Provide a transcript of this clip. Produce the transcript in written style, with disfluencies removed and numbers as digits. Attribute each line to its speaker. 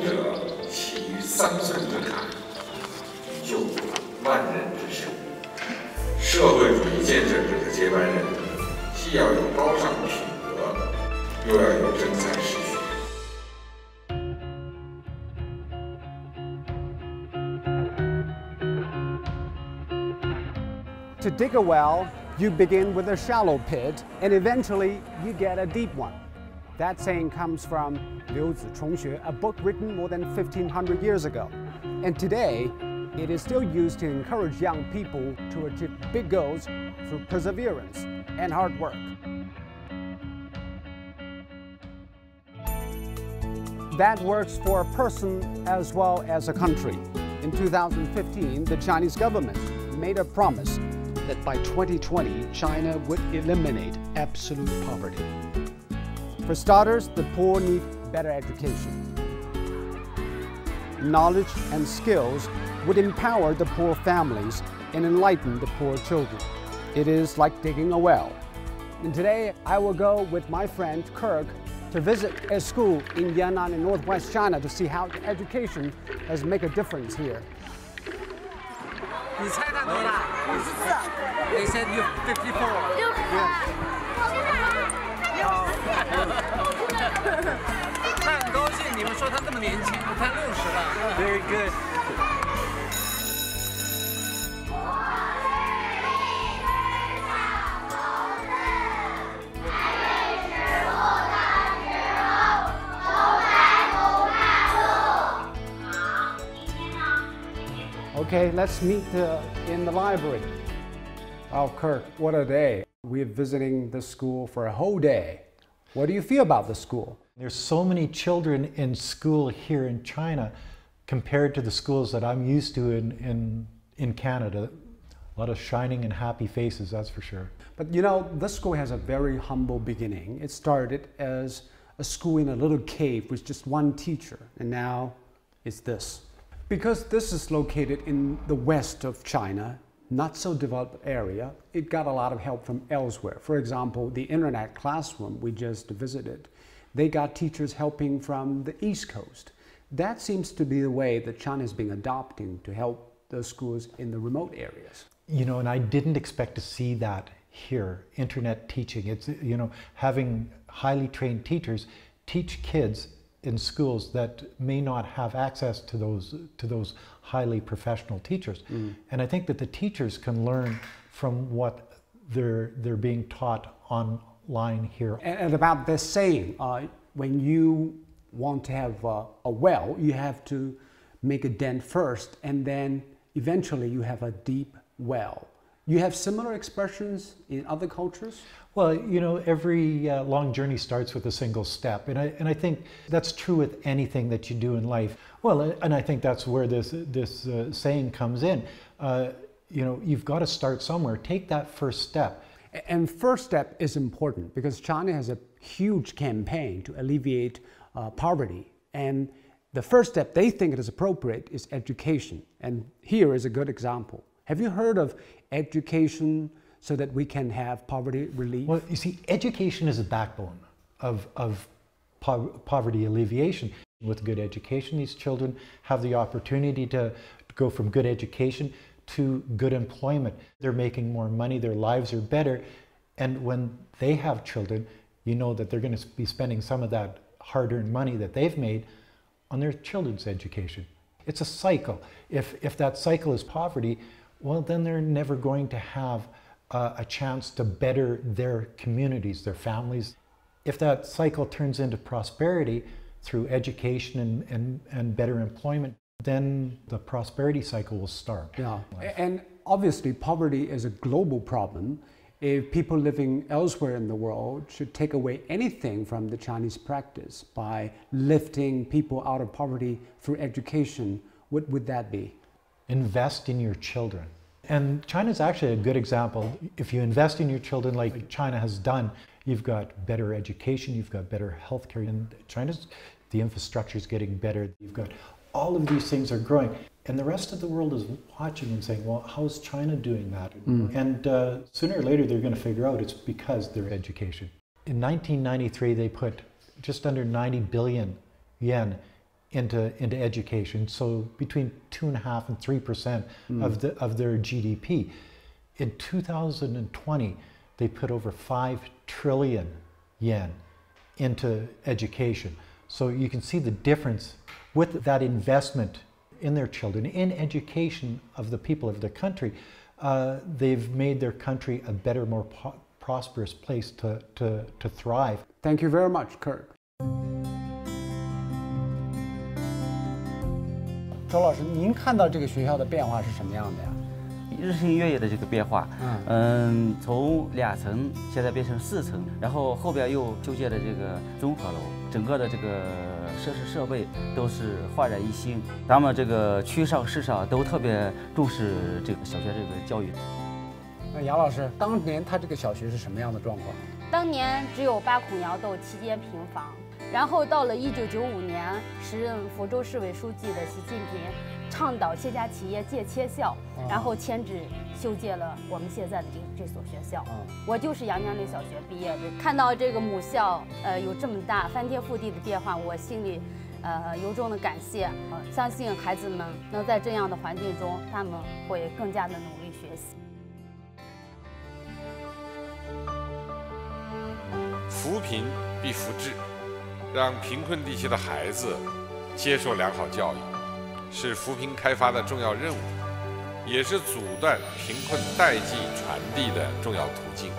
Speaker 1: 者起于3寸之坎，救万人之身。社会主义建设者的接班人，既要有高尚品德，又要有真才实学。
Speaker 2: To dig a well, you begin with a shallow pit, and eventually you get a deep one. That saying comes from Liu Zicongxue, a book written more than 1,500 years ago. And today, it is still used to encourage young people to achieve big goals through perseverance and hard work. That works for a person as well as a country. In 2015, the Chinese government made a promise that by 2020, China would eliminate absolute poverty. For starters, the poor need better education. Knowledge and skills would empower the poor families and enlighten the poor children. It is like digging a well. And today, I will go with my friend Kirk to visit a school in Yan'an in northwest China to see how education has made a difference here.
Speaker 3: 你猜他多大？54。They said you're 54. 他很高兴，你们说他这么年轻，他60了。Very good.
Speaker 2: Okay, let's meet in the library. Oh, Kirk, what a day. We're visiting the school for a whole day. What do you feel about the school?
Speaker 4: There's so many children in school here in China compared to the schools that I'm used to in Canada. A lot of shining and happy faces, that's for sure.
Speaker 2: But you know, this school has a very humble beginning. It started as a school in a little cave with just one teacher, and now it's this. Because this is located in the west of China, not so developed area, it got a lot of help from elsewhere. For example, the internet classroom we just visited, they got teachers helping from the East Coast. That seems to be the way that China has been adopting to help the schools in the remote areas.
Speaker 4: You know, and I didn't expect to see that here, internet teaching. It's, you know, having highly trained teachers teach kids in schools that may not have access to those highly professional teachers. And I think that the teachers can learn from what they're being taught online here.
Speaker 2: And about this saying, when you want to have a well, you have to make a dent first, and then eventually you have a deep well. You have similar expressions in other cultures?
Speaker 4: Well, you know, every long journey starts with a single step. And I think that's true with anything that you do in life. Well, and I think that's where this saying comes in. You know, you've got to start somewhere. Take that first step.
Speaker 2: And first step is important because China has a huge campaign to alleviate poverty. And the first step they think it is appropriate is education. And here is a good example. Have you heard of education so that we can have poverty relief?
Speaker 4: Well, you see, education is the backbone of poverty alleviation. With good education, these children have the opportunity to go from good education to good employment. They're making more money, their lives are better, and when they have children, you know that they're going to be spending some of that hard-earned money that they've made on their children's education. It's a cycle. If that cycle is poverty, well, then they're never going to have a chance to better their communities, their families. If that cycle turns into prosperity through education and better employment, then the prosperity cycle will start.
Speaker 2: Yeah, and obviously poverty is a global problem. If people living elsewhere in the world should take away anything from the Chinese practice by lifting people out of poverty through education, what would that be?
Speaker 4: Invest in your children. And China's actually a good example. If you invest in your children like China has done, you've got better education, you've got better healthcare, and the infrastructure is getting better. You've got all of these things are growing. And the rest of the world is watching and saying, well, how's China doing that? And sooner or later, they're going to figure out it's because their education. In 1993, they put just under 90 billion yen into education. So between 2.5% and 3% of their GDP. In 2020, they put over 5 trillion yen into education. So you can see the difference with that investment in their children, in education of the people of their country. They've made their country a better, more prosperous place to thrive.
Speaker 2: Thank you very much, Kirk. 周老师，您看到这个学校的变化是什么样的呀？
Speaker 5: 日新月异的这个变化，从2层现在变成4层，然后后边又修建了这个综合楼，整个的这个设施设备都是焕然一新。咱们这个区上市上都特别重视这个小学这个教育。
Speaker 2: 那杨老师，当年他这个小学是什么样的状况？
Speaker 6: 当年只有8孔窑洞7间平房，然后到了1995年，时任福州市委书记的习近平倡导切家企业借切校，然后迁址修建了我们现在的这所学校。我就是杨江里小学毕业的，看到这个母校有这么大翻天覆地的变化，我心里由衷的感谢。相信孩子们能在这样的环境中，他们会更加的努力学习。
Speaker 7: 扶贫必扶志，让贫困地区的孩子接受良好教育，是扶贫开发的重要任务，也是阻断贫困代际传递的重要途径。